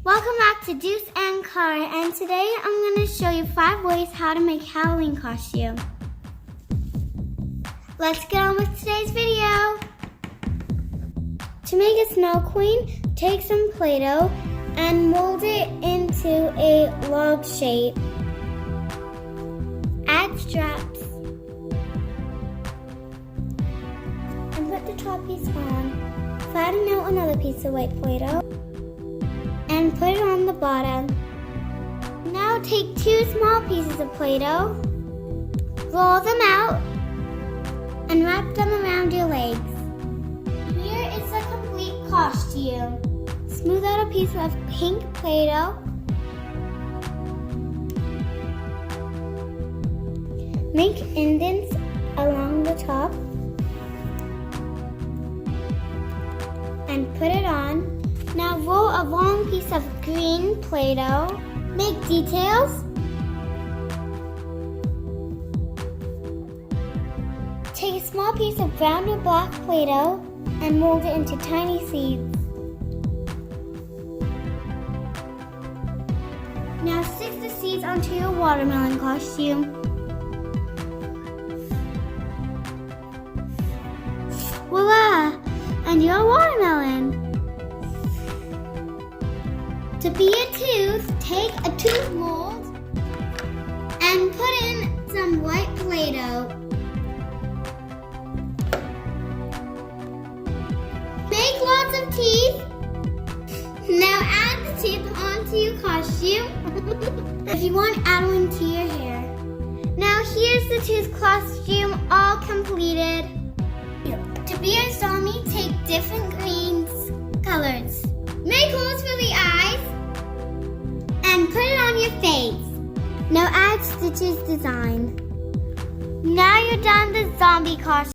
Welcome back to Deuce and Car, and today I'm going to show you 5 ways how to make Halloween costume. Let's get on with today's video. To make a snow queen, take some Play-Doh and mold it into a log shape. Add straps and put the top piece on. Flatten out another piece of white Play-Doh and put it on the bottom. Now take 2 small pieces of Play-Doh, roll them out, and wrap them around your legs. Here is the complete costume. Smooth out a piece of pink Play-Doh. Make indents along the top and put it on. Now roll a long piece of green Play-Doh. Make details. Take a small piece of brown or black Play-Doh and mold it into tiny seeds. Now stick the seeds onto your watermelon costume. Voila! And your watermelon. To be a tooth, take a tooth mold and put in some white Play-Doh. Make lots of teeth. Now add the tip onto your costume. If you want, add one to your hair. Now here's the tooth costume all completed. To be a zombie, take different green colors. Make holes for the eyes and put it on your face. Now add Stitch's design. Now you're done the zombie costume.